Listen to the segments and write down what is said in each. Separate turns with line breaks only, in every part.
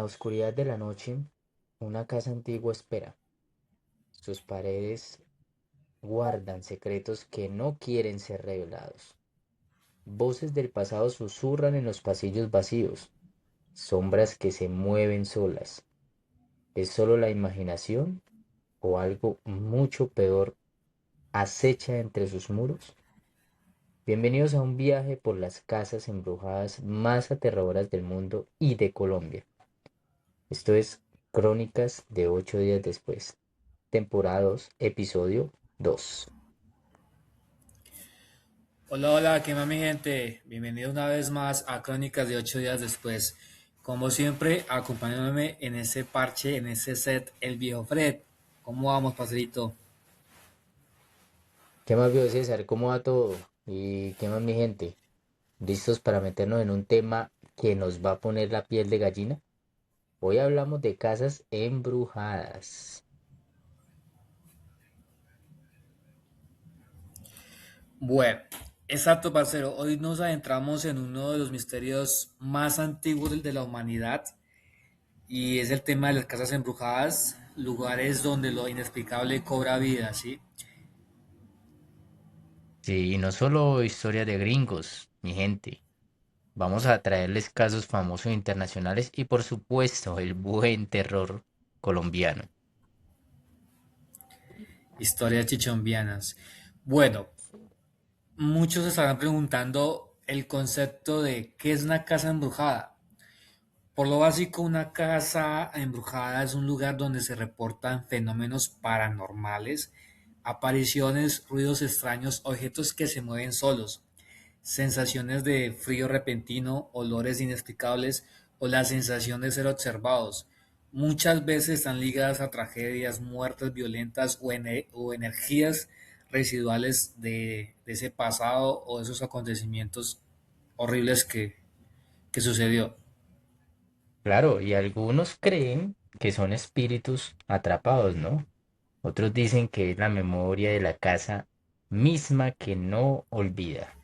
oscuridad de la noche, una casa antigua espera. Sus paredes guardan secretos que no quieren ser revelados. Voces del pasado susurran en los pasillos vacíos, sombras que se mueven solas. ¿Es solo la imaginación o algo mucho peor acecha entre sus muros? Bienvenidos a un viaje por las casas embrujadas más aterradoras del mundo y de Colombia. Esto es Crónicas de 8 días después, temporada 2, episodio 2.
Hola, hola, ¿qué más mi gente? Bienvenido una vez más a Crónicas de 8 días después. Como siempre, acompañándome en ese parche, en ese set, el viejo Fred. ¿Cómo vamos, parcerito?
¿Qué más vio César? ¿Cómo va todo? ¿Y qué más mi gente? ¿Listos para meternos en un tema que nos va a poner la piel de gallina? Hoy hablamos de casas embrujadas.
Bueno, exacto, parcero. Hoy nos adentramos en uno de los misterios más antiguos de la humanidad y es el tema de las casas embrujadas, lugares donde lo inexplicable cobra vida, ¿sí?
Sí, y no solo historias de gringos, mi gente. Vamos a traerles casos famosos internacionales y por supuesto el buen terror colombiano.
Historias chichombianas. Bueno, muchos se estarán preguntando el concepto de qué es una casa embrujada. Por lo básico, una casa embrujada es un lugar donde se reportan fenómenos paranormales, apariciones, ruidos extraños, objetos que se mueven solos, sensaciones de frío repentino, olores inexplicables o la sensación de ser observados. Muchas veces están ligadas a tragedias, muertes violentas o energías residuales de ese pasado o de esos acontecimientos horribles que sucedió.
Claro, y algunos creen que son espíritus atrapados, ¿no? Otros dicen que es la memoria de la casa misma que no olvida.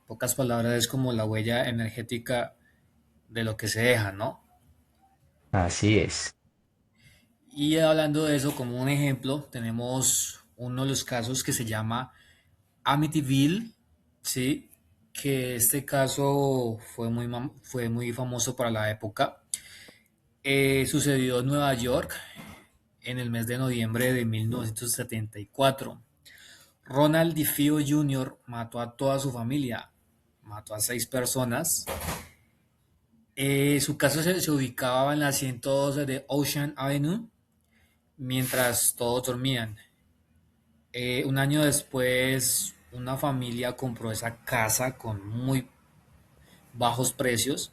Pocas palabras es como la huella energética de lo que se deja, ¿no?
Así es.
Y hablando de eso, como un ejemplo, tenemos uno de los casos que se llama Amityville, ¿sí? Que este caso fue muy famoso para la época. Sucedió en Nueva York en el mes de noviembre de 1974. Ronald DeFeo Jr. mató a toda su familia, mató a 6 personas. Su casa se ubicaba en la 112 de Ocean Avenue mientras todos dormían. Un año después, una familia compró esa casa con muy bajos precios,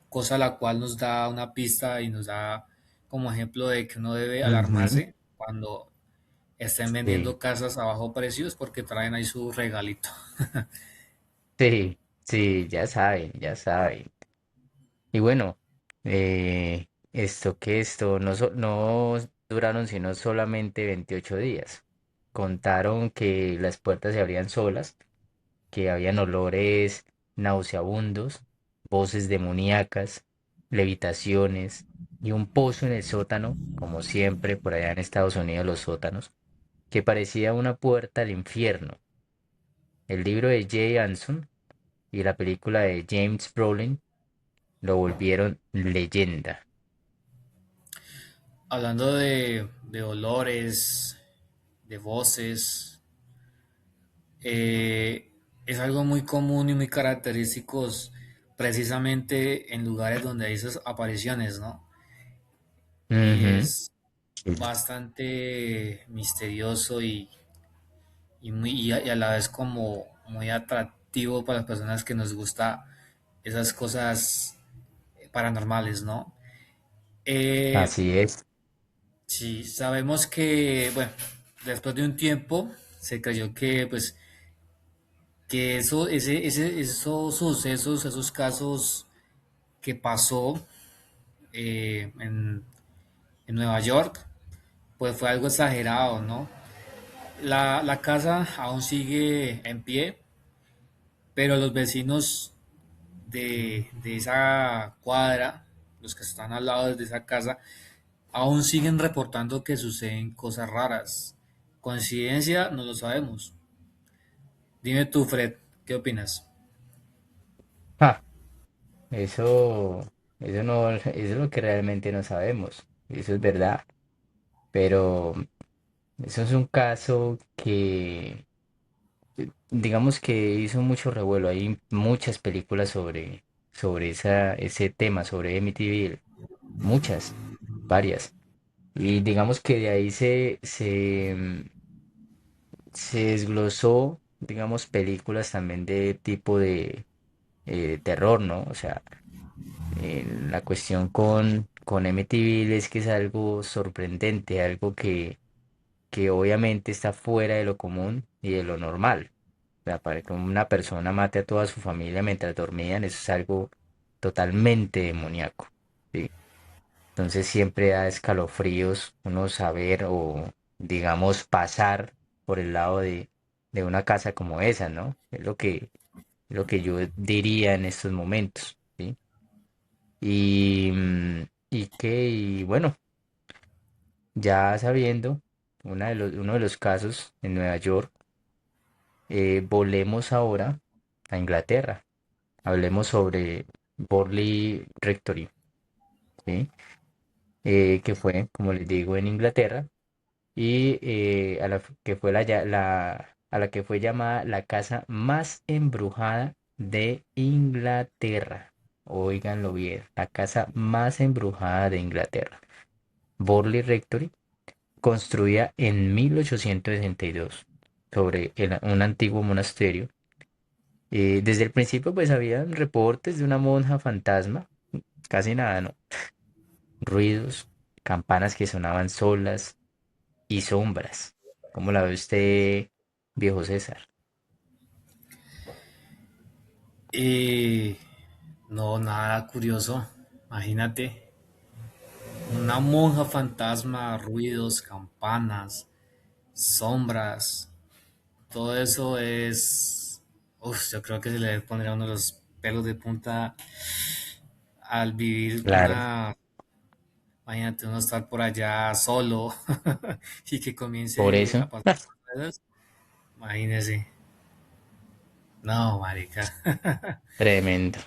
cosa la cual nos da una pista y nos da como ejemplo de que uno debe
Ujú.
alarmarse cuando estén
Sí,
vendiendo casas a bajos precios porque traen ahí su regalito.
sí, sí, ya saben, ya saben. Y bueno, esto no duraron sino solamente 28 días. Contaron que las puertas se abrían solas, que habían olores nauseabundos, voces demoníacas, levitaciones y un pozo en el sótano, como siempre por allá en Estados Unidos los sótanos, que parecía una puerta al infierno. El libro de Jay Anson y la película de James Brolin lo volvieron leyenda.
Hablando de olores, de voces, es algo muy común y muy característico precisamente en lugares donde hay esas apariciones, ¿no? Y
Ujú.
es bastante misterioso y a la vez como muy atractivo para las personas que nos gusta esas cosas paranormales, ¿no? Eh,
Así es.
sí, sabemos que, bueno, después de un tiempo se creyó que, pues, que esos sucesos, esos casos que pasó en Nueva York, pues fue algo exagerado, ¿no? La casa aún sigue en pie, pero los vecinos de esa cuadra los que están al lado de esa casa, aún siguen reportando que suceden cosas raras. ¿Coincidencia? No lo sabemos. Dime tú, Fred, ¿qué opinas?
Ah, eso, eso no, eso es lo que realmente no sabemos. Eso es verdad. Pero eso es un caso que, digamos que hizo mucho revuelo. Hay muchas películas sobre ese tema, sobre Amityville. Muchas, varias. Y digamos que de ahí se desglosó, digamos, películas también de tipo de terror, ¿no? O sea, la cuestión con Amityville es que es algo sorprendente, algo que obviamente está fuera de lo común y de lo normal. O sea, para que una persona mate a toda su familia mientras dormían, eso es algo totalmente demoníaco. ¿Sí? Entonces siempre da escalofríos uno saber o, digamos, pasar por el lado de una casa como esa, ¿no? Es lo que yo diría en estos momentos, ¿sí? Y bueno, ya sabiendo uno de los casos en Nueva York, volemos ahora a Inglaterra. Hablemos sobre Borley Rectory, ¿sí? Que fue, como les digo, en Inglaterra y que fue a la que fue llamada la casa más embrujada de Inglaterra. Óiganlo bien, la casa más embrujada de Inglaterra. Borley Rectory, construida en 1862 sobre un antiguo monasterio. Desde el principio pues había reportes de una monja fantasma, casi nada, ¿no? Ruidos, campanas que sonaban solas y sombras. ¿Cómo la ve usted, viejo César?
Eh, no, nada curioso. Imagínate, una monja fantasma, ruidos, campanas, sombras, todo eso es... Uf, yo creo que se le pondría uno de los pelos de punta al vivir
Claro,
una... Imagínate uno estar por allá solo y que
por
comience
eso,
a pasar cosas. Imagínese. No, marica.
tremendo.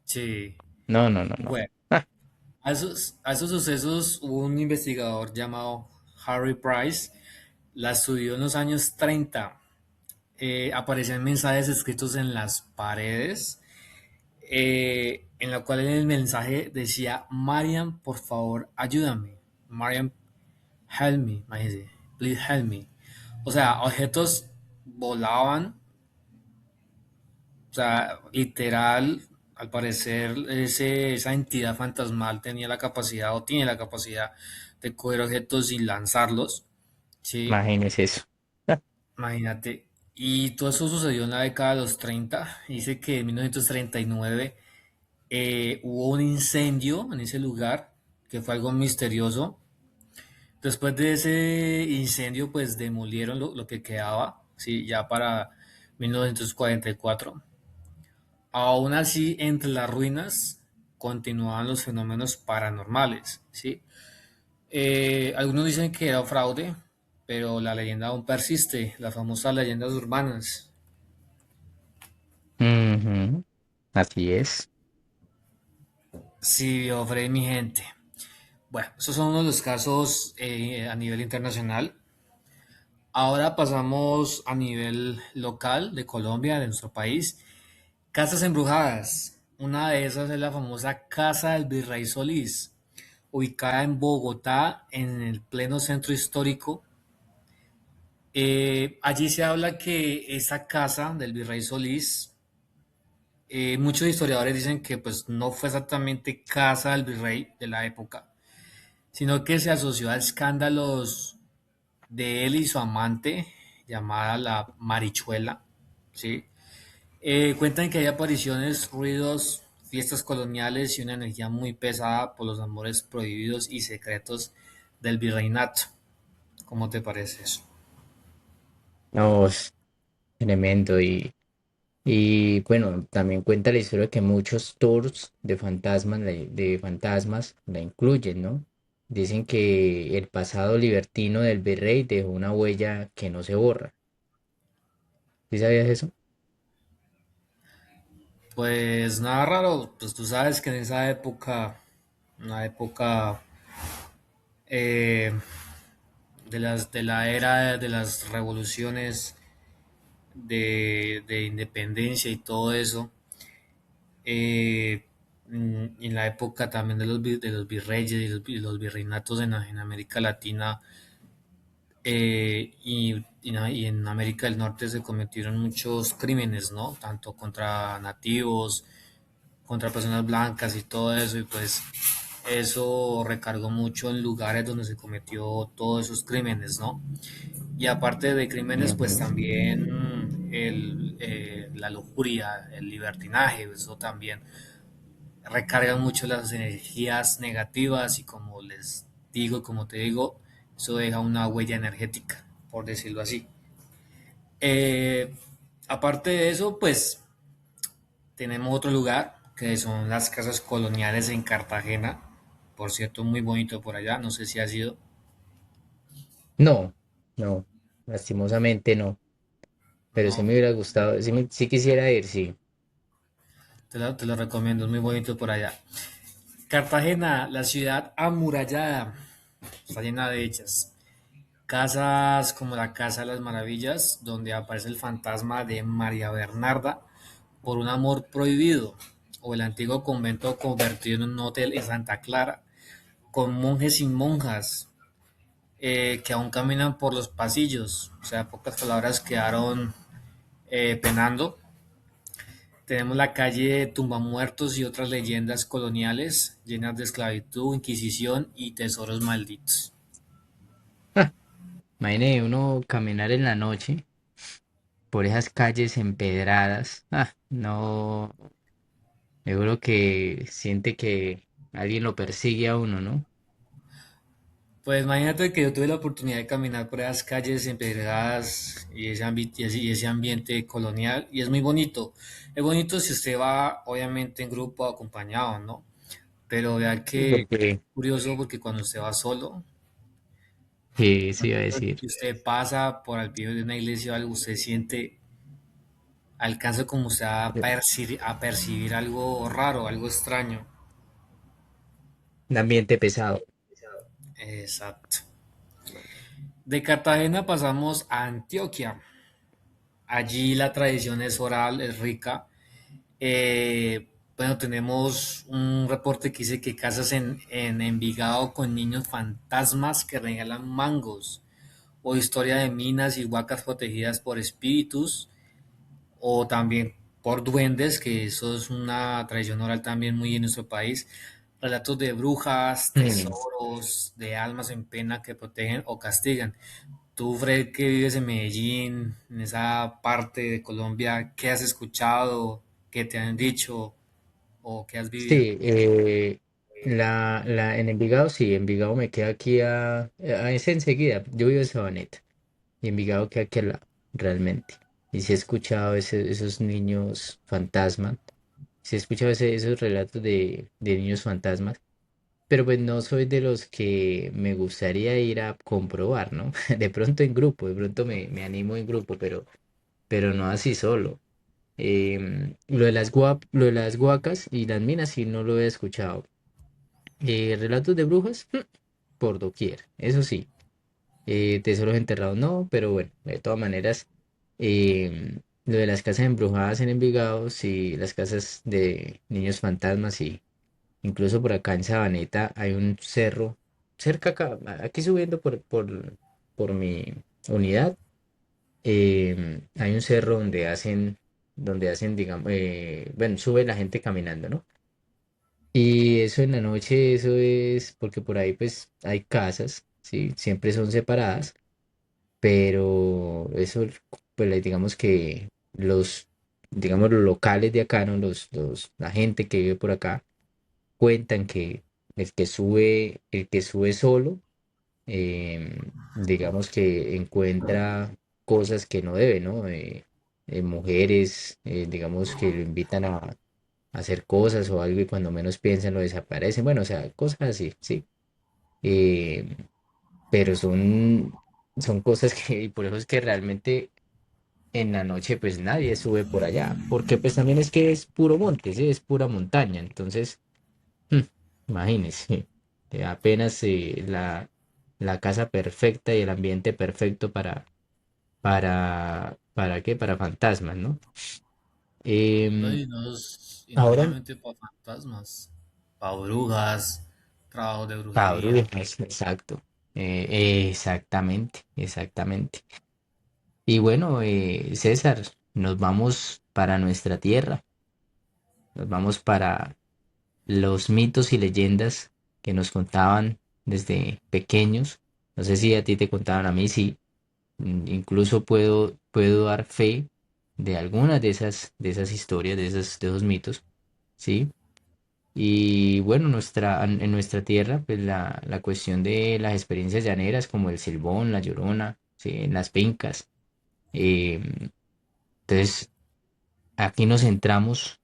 Sí.
No, no, no, no.
Bueno, a esos sucesos hubo un investigador llamado Harry Price, la estudió en los años 30. Aparecían mensajes escritos en las paredes, en la cual en el mensaje decía, Marian, por favor, ayúdame. Marian, help me, imagínese, please help me. O sea, objetos volaban, o sea, literal, al parecer esa entidad fantasmal tenía la capacidad o tiene la capacidad de coger objetos y lanzarlos, ¿sí?
Imagínese eso.
Imagínate. Y todo eso sucedió en la década de los 30. Dice que en 1939 hubo un incendio en ese lugar, que fue algo misterioso. Después de ese incendio, pues demolieron lo que quedaba, ¿sí? Ya para 1944. Aún así, entre las ruinas continuaban los fenómenos paranormales, ¿sí? Algunos dicen que era fraude, pero la leyenda aún persiste, las famosas leyendas urbanas.
Ujú, así es.
Sí, ofrece mi gente. Bueno, esos son uno de los casos a nivel internacional. Ahora pasamos a nivel local de Colombia, de nuestro país. Casas embrujadas. Una de esas es la famosa Casa del Virrey Solís, ubicada en Bogotá, en el pleno centro histórico. Allí se habla que esa casa del Virrey Solís, muchos historiadores dicen que pues no fue exactamente casa del virrey de la época, sino que se asoció a escándalos de él y su amante, llamada la Marichuela, ¿sí? Cuentan que hay apariciones, ruidos, fiestas coloniales y una energía muy pesada por los amores prohibidos y secretos del virreinato. ¿Cómo te parece eso?
No, es tremendo. Y bueno, también cuenta la historia que muchos tours de fantasmas, de fantasmas la incluyen, ¿no? Dicen que el pasado libertino del virrey dejó una huella que no se borra. ¿Sí sabías eso?
Pues nada raro, pues tú sabes que en esa época, una época eh, de la era de las revoluciones de independencia y todo eso, en la época también de los virreyes y los virreinatos en América Latina y en América del Norte se cometieron muchos crímenes, ¿no? Tanto contra nativos, contra personas blancas y todo eso, y pues eso recargó mucho en lugares donde se cometió todos esos crímenes, ¿no? Y aparte de crímenes, pues
Ujú.
también la lujuria, el libertinaje, eso también recarga mucho las energías negativas y como les digo, como te digo, eso deja una huella energética, por decirlo así. Eh, Aparte de eso, pues tenemos otro lugar que son las casas coloniales en Cartagena. Por cierto, muy bonito por allá. No sé si ha sido.
No, no, lastimosamente no. Pero sí
No,
me hubiera gustado, sí quisiera ir, sí.
te lo recomiendo. Es muy bonito por allá. Cartagena, la ciudad amurallada. Está llena de ellas. Casas como la Casa de las Maravillas, donde aparece el fantasma de María Bernarda por un amor prohibido. O el antiguo convento convertido en un hotel en Santa Clara, con monjes y monjas que aún caminan por los pasillos, o sea, pocas palabras quedaron penando. Tenemos la calle Tumbamuertos y otras leyendas coloniales llenas de esclavitud, inquisición y tesoros malditos.
Ah, imagine uno caminar en la noche por esas calles empedradas. No, seguro que siente que alguien lo persigue a uno, ¿no?
Pues imagínate que yo tuve la oportunidad de caminar por esas calles empedradas y y ese ambiente colonial y es muy bonito. Es bonito si usted va, obviamente, en grupo acompañado, ¿no? Pero vea
Sí,
que
porque,
curioso porque cuando usted va solo,
sí iba a
si
decir.
usted pasa por al pie de una iglesia o algo, usted siente, alcanza como usted a percibir algo raro, algo extraño.
Un ambiente pesado.
Exacto. De Cartagena pasamos a Antioquia. Allí la tradición es oral, es rica. Bueno, tenemos un reporte que dice que casas en Envigado con niños fantasmas que regalan mangos, o historia de minas y huacas protegidas por espíritus, o también por duendes, que eso es una tradición oral también muy en nuestro país. Relatos de brujas,
Mm.
tesoros, de almas en pena que protegen o castigan. Tú, Fred, que vives en Medellín, en esa parte de Colombia, ¿qué has escuchado? ¿Qué te han dicho? ¿O qué has vivido?
Sí, en Envigado, sí, Envigado me queda aquí es enseguida. Yo vivo en Sabaneta y Envigado queda aquí al lado, realmente. Y sí he escuchado esos niños fantasmas, sí he escuchado esos relatos de niños fantasmas. Pero pues no soy de los que me gustaría ir a comprobar, ¿no? De pronto en grupo, de pronto me animo en grupo, pero no así solo. Lo de las huacas y las minas sí no lo he escuchado. Relatos de brujas, por doquier, eso sí. Tesoros enterrados no, pero bueno, de todas maneras, lo de las casas embrujadas en Envigado, sí, las casas de niños fantasmas y incluso por acá en Sabaneta hay un cerro cerca acá, aquí subiendo por mi unidad, hay un cerro donde hacen, digamos, bueno, sube la gente caminando, ¿no? Y eso en la noche, eso es porque por ahí pues hay casas, ¿sí? Siempre son separadas, pero eso, pues digamos que los locales de acá, ¿no? La gente que vive por acá cuentan que el que sube solo, digamos que encuentra cosas que no debe, ¿no? mujeres, digamos, que lo invitan a hacer cosas o algo y cuando menos piensan lo desaparecen. Bueno, o sea, cosas así, ¿sí? Eh, pero son cosas que, y por eso es que realmente en la noche pues nadie sube por allá, porque pues también es que es puro monte, ¿sí? Es pura montaña, entonces, mm, imagínese, apenas la casa perfecta y el ambiente perfecto ¿para qué? Para fantasmas, ¿no?
No,
Em,
y no
ahora,
solamente para fantasmas, para brujas, trabajo de
Pablo,
brujería.
exacto, exactamente, exactamente. Y bueno, César, nos vamos para nuestra tierra, nos vamos para los mitos y leyendas que nos contaban desde pequeños. No sé si a ti te contaban, a mí sí. Incluso puedo dar fe de algunas de esas historias, de esos mitos, ¿sí? Y bueno, en nuestra tierra, pues la cuestión de las experiencias llaneras como el Silbón, la Llorona, ¿sí? En las fincas. Entonces, aquí nos centramos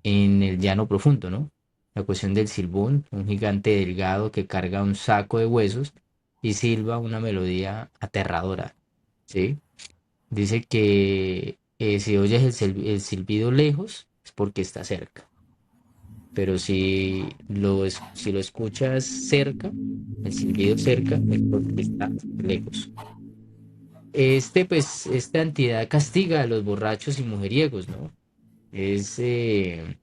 en el llano profundo, ¿no? La cuestión del silbón, un gigante delgado que carga un saco de huesos y silba una melodía aterradora, ¿sí? Dice que si oyes el silbido lejos es porque está cerca, pero si lo escuchas cerca, el silbido cerca es porque está lejos. Esta entidad castiga a los borrachos y mujeriegos, ¿no? Es de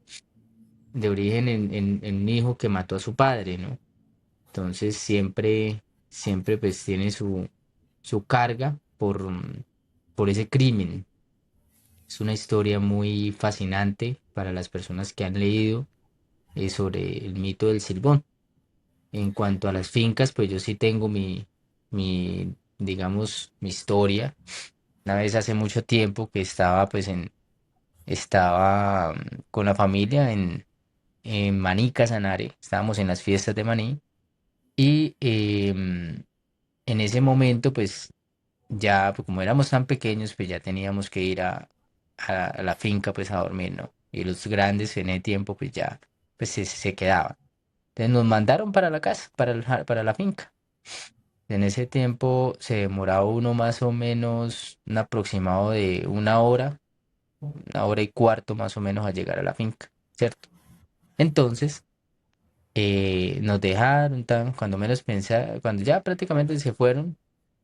origen en un hijo que mató a su padre, ¿no? Entonces siempre pues tiene su carga por ese crimen. Es una historia muy fascinante para las personas que han leído sobre el mito del Silbón. En cuanto a las fincas, pues yo sí tengo digamos, mi historia. Una vez hace mucho tiempo que estaba con la familia en Maní, Casanare, estábamos en las fiestas de Maní y en ese momento pues ya pues, como éramos tan pequeños pues ya teníamos que ir a la finca pues a dormir, ¿no? Y los grandes en ese tiempo pues ya pues se quedaban. Entonces nos mandaron para la casa, para la finca. En ese tiempo se demoraba uno más o menos un aproximado de 1 hora y cuarto más o menos a llegar a la finca, ¿cierto? Entonces nos dejaron, cuando menos pensaba, cuando ya prácticamente se fueron,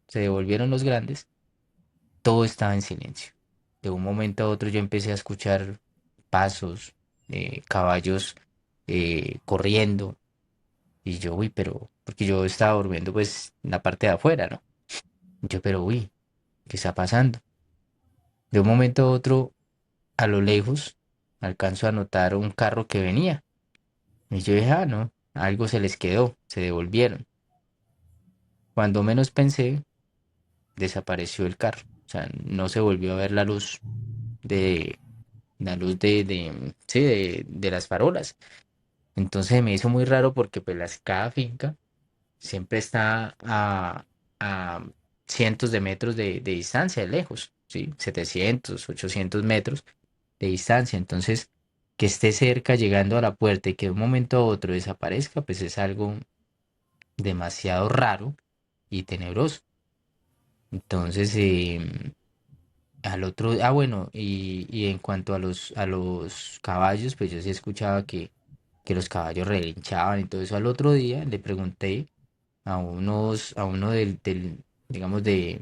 se devolvieron los grandes, todo estaba en silencio. De un momento a otro yo empecé a escuchar pasos, caballos corriendo, y yo, uy, pero, porque yo estaba durmiendo pues en la parte de afuera, ¿no? Yo, pero, uy, ¿qué está pasando? De un momento a otro, a lo lejos, alcanzo a notar un carro que venía. Y yo dije, ah, no, algo se les quedó, se devolvieron. Cuando menos pensé, desapareció el carro. O sea, no se volvió a ver de, sí, de las farolas. Entonces me hizo muy raro porque pues cada finca siempre está a cientos de metros de distancia, de lejos, ¿sí? 700, 800 metros de distancia. Entonces, que esté cerca llegando a la puerta y que de un momento a otro desaparezca, pues es algo demasiado raro y tenebroso. Entonces, al otro, bueno, y en cuanto a los caballos, pues yo sí escuchaba que los caballos relinchaban y todo eso. Al otro día le pregunté a uno digamos, de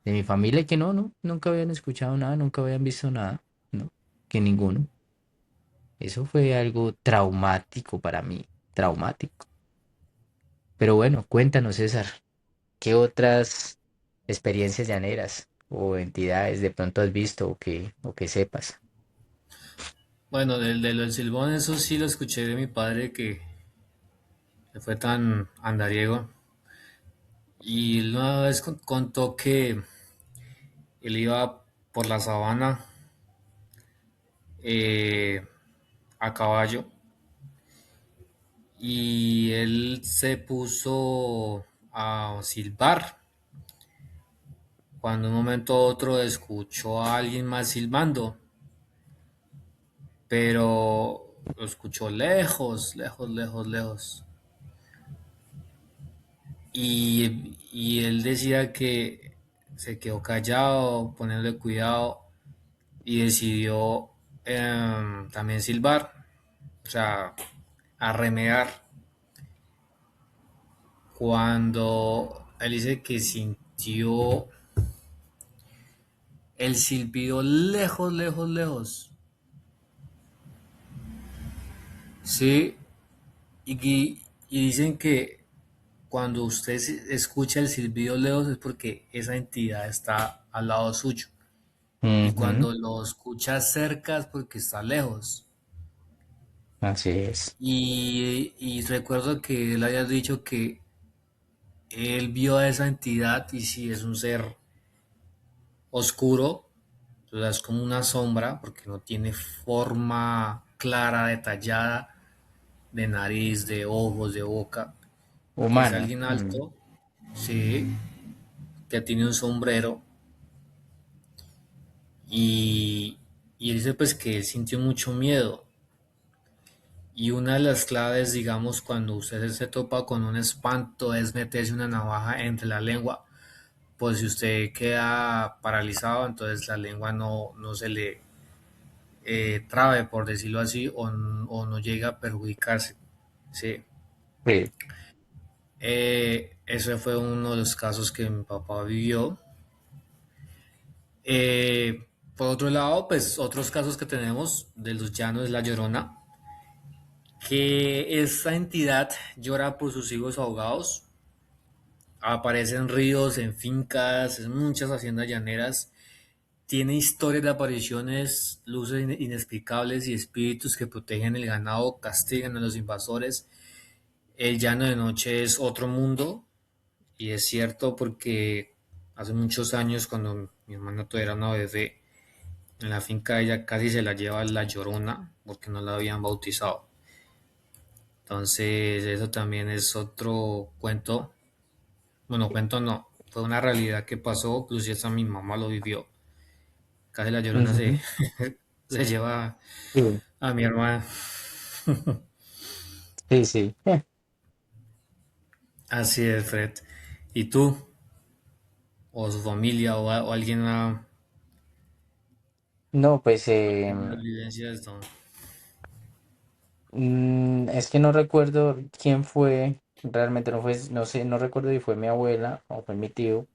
mi familia que no, nunca habían escuchado nada, nunca habían visto nada, ¿no? Que ninguno. Eso fue algo traumático para mí, traumático. Pero bueno, cuéntanos, César, ¿qué otras experiencias llaneras o entidades de pronto has visto o que sepas?
Bueno, de lo del Silbón, eso sí lo escuché de mi padre que fue tan andariego. Y él una vez contó que él iba por la sabana eh, a caballo y él se puso a silbar cuando en un momento a otro escuchó a alguien más silbando, pero lo escuchó lejos, lejos, lejos, lejos. Y él decía que se quedó callado, ponerle cuidado y decidió también silbar, o sea, arremear. Cuando él dice que sintió el silbido lejos, lejos, lejos. Sí, y dicen que cuando usted escucha el silbido lejos es porque esa entidad está al lado suyo. Y
Ujú,
cuando lo escucha cerca es porque está lejos.
así es.
Y recuerdo que él había dicho que él vio a esa entidad y si es un ser oscuro, o sea, es como una sombra porque no tiene forma clara, detallada de nariz, de ojos, de boca. Y es
Humana.
alguien
Mm.
alto, sí, que tiene un sombrero y, y él dice pues que él sintió mucho miedo. Y una de las claves, digamos, cuando usted se topa con un espanto es meterse una navaja entre la lengua. Pues si usted queda paralizado, entonces la lengua no se le trabe, por decirlo así, o no llega a perjudicarse. Sí.
Sí.
Ese fue uno de los casos que mi papá vivió. Por otro lado, pues otros casos que tenemos de los llanos es la Llorona, que esta entidad llora por sus hijos ahogados. Aparece en ríos, en fincas, en muchas haciendas llaneras. Tiene historias de apariciones, luces inexplicables y espíritus que protegen el ganado, castigan a los invasores. El llano de noche es otro mundo, y es cierto porque hace muchos años, cuando mi hermana todavía era una bebé, en la finca ella casi se la lleva la Llorona porque no la habían bautizado. Entonces, eso también es otro cuento. Bueno, cuento no, fue una realidad que pasó, incluso hasta mi mamá lo vivió. Casi la Llorona
Ujú,
se lleva
sí,
a mi hermana.
sí, sí.
Así es, Fred. ¿Y tú? ¿O su familia o alguien ha
No, pues
tenido evidencia de esto?
es que no recuerdo quién fue, realmente no fue, no sé, no recuerdo si fue mi abuela o fue mi tío,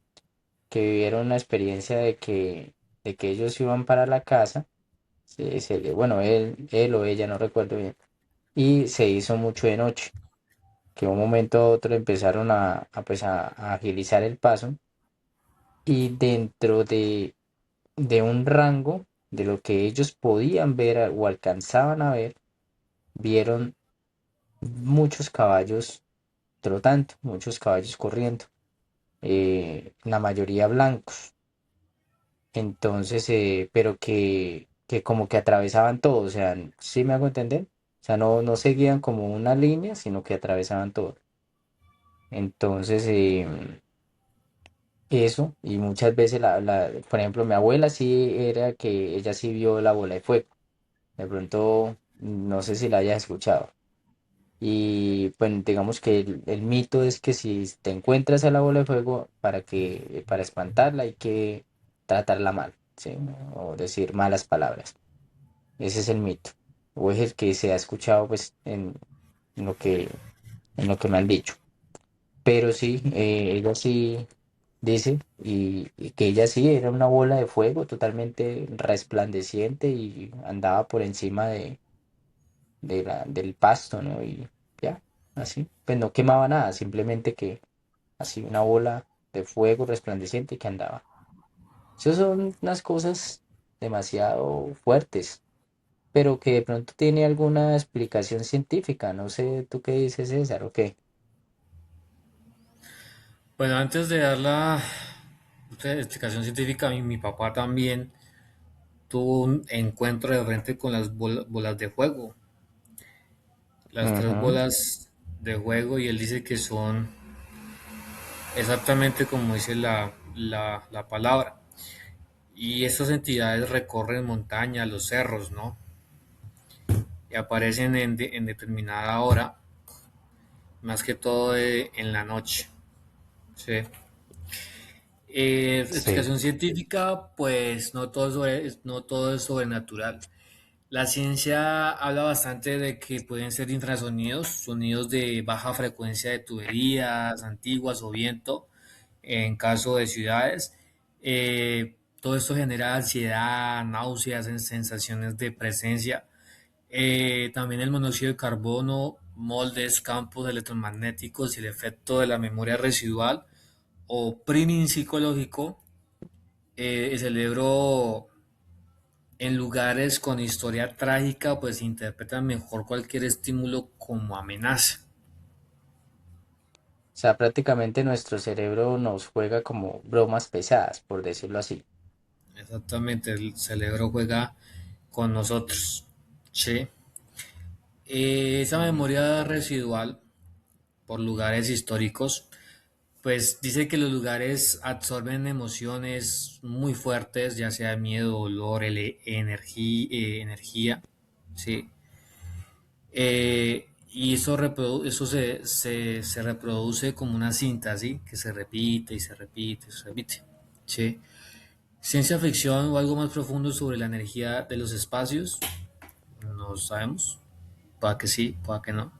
que vivieron una experiencia de que ellos iban para la casa, bueno, él o ella, no recuerdo bien, y se hizo mucho de noche, que de un momento a otro empezaron pues a agilizar el paso y dentro de un rango de lo que ellos podían ver o alcanzaban a ver, vieron muchos caballos trotando, muchos caballos corriendo, la mayoría blancos. Entonces, pero que como que atravesaban todo, o sea, ¿sí me hago entender? O sea, no seguían como una línea, sino que atravesaban todo. Entonces, eso, y muchas veces, por ejemplo, mi abuela sí era que ella sí vio la bola de fuego. De pronto, no sé si la hayas escuchado. Y pues digamos que el mito es que si te encuentras a la bola de fuego, para espantarla hay que tratarla mal, ¿sí? O decir malas palabras. Ese es el mito. O es el que se ha escuchado pues en lo en lo que me han dicho. Pero sí, ella sí dice y que ella sí era una bola de fuego totalmente resplandeciente y andaba por encima del pasto, ¿no? Y ya, así. Pues no quemaba nada, simplemente que así una bola de fuego resplandeciente que andaba. Esas son unas cosas demasiado fuertes, pero que de pronto tiene alguna explicación científica. No sé, ¿tú qué dices, César? ¿O qué?
Bueno, antes de dar la explicación científica, mi papá también tuvo un encuentro de frente con las bolas de fuego, las tres
Ujú,
bolas de fuego, y él dice que son exactamente como dice la la palabra. Y estas entidades recorren montañas, los cerros, ¿no? Y aparecen en determinada hora, más que todo en la noche. ¿Sí?
Sí.
Explicación científica, pues no todo es sobrenatural. La ciencia habla bastante de que pueden ser infrasonidos, sonidos de baja frecuencia de tuberías antiguas o viento, en caso de ciudades. Todo esto genera ansiedad, náuseas, sensaciones de presencia. También el monóxido de carbono, moldes, campos electromagnéticos y el efecto de la memoria residual o priming psicológico. El cerebro en lugares con historia trágica, pues interpretan mejor cualquier estímulo como amenaza.
O sea, prácticamente nuestro cerebro nos juega como bromas pesadas, por decirlo así.
Exactamente, el cerebro juega con nosotros. ¿Sí? Esa memoria
Ujú.
residual por lugares históricos, pues dice que los lugares absorben emociones muy fuertes, ya sea miedo, dolor, energía, ¿sí? Y eso se reproduce como una cinta, ¿sí? Que se repite y se repite y se repite, ¿sí? Ciencia ficción o algo más profundo sobre la energía de los espacios, no sabemos, pueda que sí, pueda que no.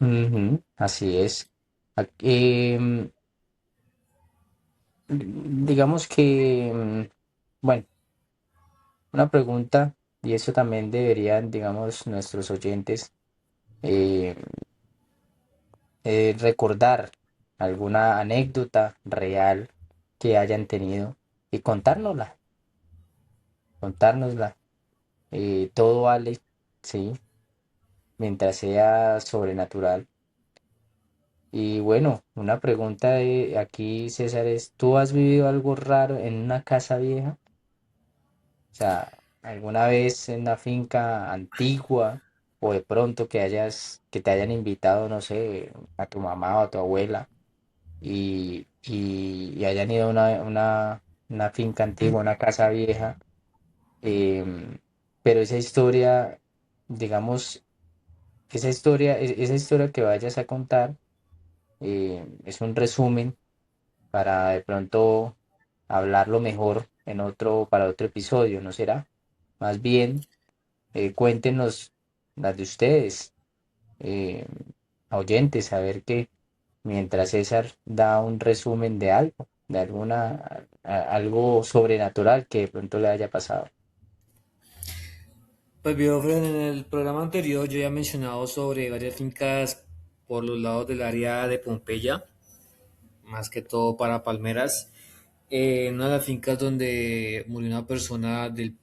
Ujú, así es. Digamos que, bueno, una pregunta, y eso también deberían, digamos, nuestros oyentes eh, recordar alguna anécdota real que hayan tenido y contárnosla. Todo vale, sí, mientras sea sobrenatural. Y bueno, una pregunta de aquí, César, es, ¿tú has vivido algo raro en una casa vieja? O sea, ¿alguna vez en una finca antigua o de pronto que te hayan invitado, no sé, a tu mamá o a tu abuela y hayan ido a una finca antigua, una casa vieja? em, pero esa historia, digamos, esa historia que vayas a contar es un resumen para de pronto hablarlo mejor para otro episodio, ¿no será? Más bien, cuéntenos las de ustedes, eh, oyentes, a ver qué, mientras César da un resumen de algo, de algo sobrenatural que de pronto le haya pasado.
Pues vio, Fred, en el programa anterior yo ya he mencionado sobre varias fincas por los lados del área de Pompeya, más que todo para palmeras. En una de las fincas donde murió una persona del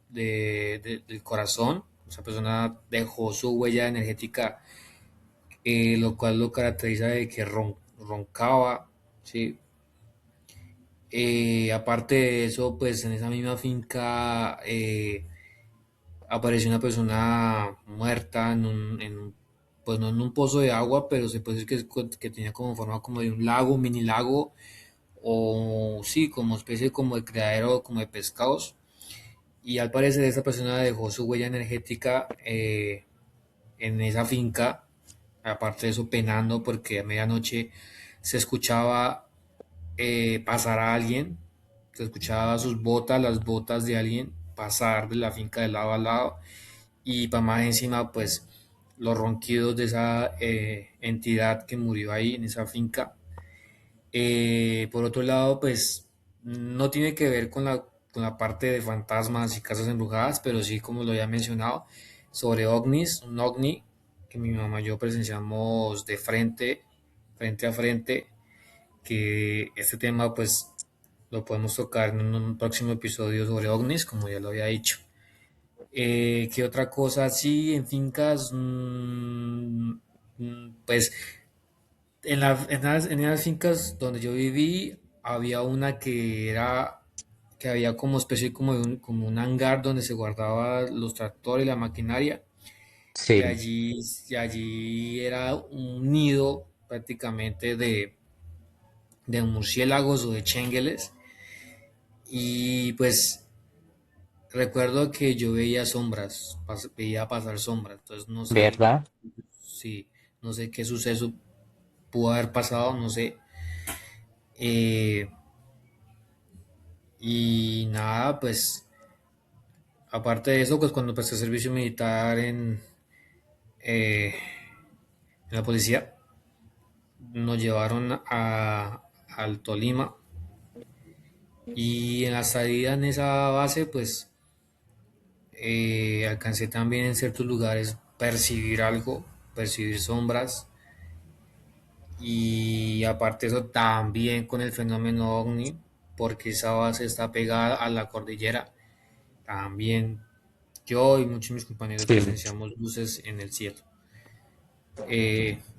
corazón, esa persona dejó su huella energética, lo cual lo caracteriza de que roncaba, ¿sí? Aparte de eso, pues en esa misma finca apareció una persona muerta pues no en un pozo de agua, pero se puede decir que tenía como forma como de un lago, un mini lago, o sí, como especie como de criadero, como de pescados. Y al parecer esa persona dejó su huella energética en esa finca, aparte de eso penando porque a medianoche se escuchaba pasar a alguien, se escuchaba sus botas, las botas de alguien pasar de la finca de lado a lado y para más encima pues los ronquidos de esa entidad que murió ahí en esa finca. Por otro lado, pues no tiene que ver con la parte de fantasmas y casas embrujadas, pero sí, como lo había mencionado, sobre ovnis, un ovni que mi mamá y yo presenciamos de frente, frente a frente, que este tema pues lo podemos tocar en un próximo episodio sobre ovnis, como ya lo había dicho. ¿Qué otra cosa? Sí, en fincas, pues en las fincas donde yo viví, había una que había como especie como un hangar donde se guardaba los tractores y la maquinaria, y
Sí.
allí era un nido prácticamente de murciélagos o de chéngueles. Y pues recuerdo que yo veía sombras, veía pasar sombras, entonces no sé
¿Verdad?
si, no sé qué suceso pudo haber pasado, no sé. Eh, y nada, pues aparte de eso, pues cuando presté servicio militar eh, en la policía, nos llevaron al Tolima y en la salida en esa base, pues alcancé también en ciertos lugares percibir algo, percibir sombras y aparte de eso también con el fenómeno ovni, porque esa base está pegada a la cordillera, también yo y muchos de mis compañeros
Sí.
presenciamos luces en el cielo.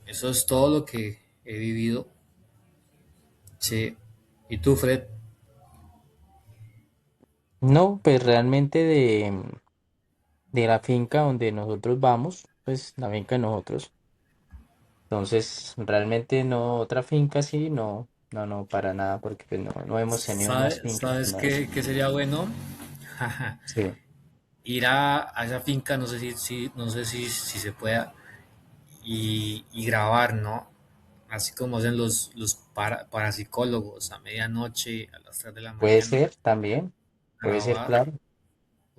Eso es todo lo que he vivido. Sí. ¿Y tú, Fred?
No, pues realmente de la finca donde nosotros vamos, pues la finca de nosotros. Entonces, realmente no, otra finca sí, no, no, no, para nada, porque pues no hemos tenido más fincas
¿Sabes
sino esa.
qué sería bueno?
Sí.
Ir a esa finca, no sé no sé si se pueda, y grabar, ¿no? Así como hacen los parapsicólogos a medianoche, a las 3 de la
Puede
mañana,
ser también, puede ser,
grabar,
claro,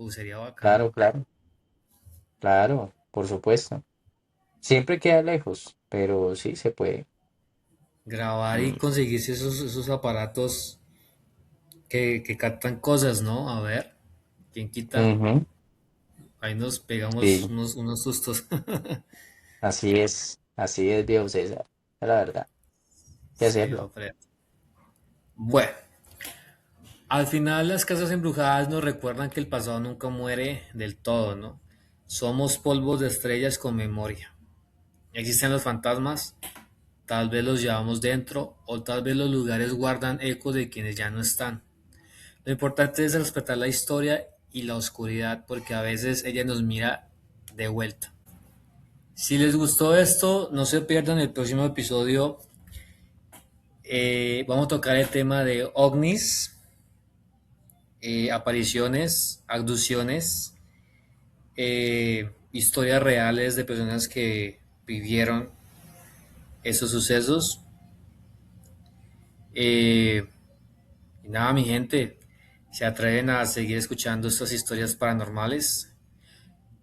sería bacano.
claro, claro, claro, por supuesto. Siempre queda lejos, pero sí se puede.
Grabar y
Mm,
conseguirse esos aparatos que captan cosas, ¿no? A ver, ¿quién quita?
ujú,
Ahí nos pegamos
sí,
unos sustos.
así es, viejo César, la verdad, hay que
Sí,
hacerlo.
Fred. Bueno, al final las casas embrujadas nos recuerdan que el pasado nunca muere del todo, ¿no? Somos polvos de estrellas con memoria. Existen los fantasmas, tal vez los llevamos dentro o tal vez los lugares guardan ecos de quienes ya no están. Lo importante es respetar la historia y la oscuridad porque a veces ella nos mira de vuelta. Si les gustó esto, no se pierdan el próximo episodio. Vamos a tocar el tema de ovnis, apariciones, abducciones, historias reales de personas que vivieron esos sucesos. Eh, y nada, mi gente, se atreven a seguir escuchando estas historias paranormales.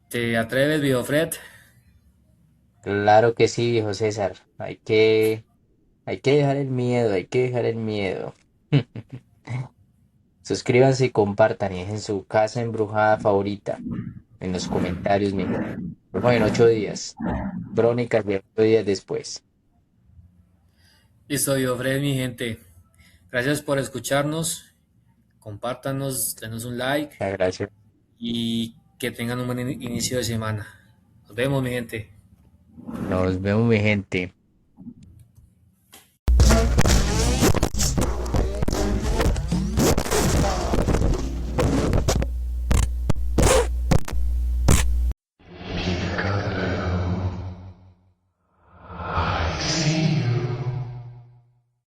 ¿Te atreves, Biofred?
Claro que sí, viejo César, hay que dejar el miedo, hay que dejar el miedo. Suscríbanse y compartan y dejen su casa embrujada favorita en los comentarios, mi gente. Nos vemos en 8 días. Crónicas de 8 días después.
Listo, Biofred, mi gente. Gracias por escucharnos. Compártanos, denos un like
Muchas gracias.
y que tengan un buen inicio de semana. Nos vemos, mi gente.
Nos vemos, mi gente.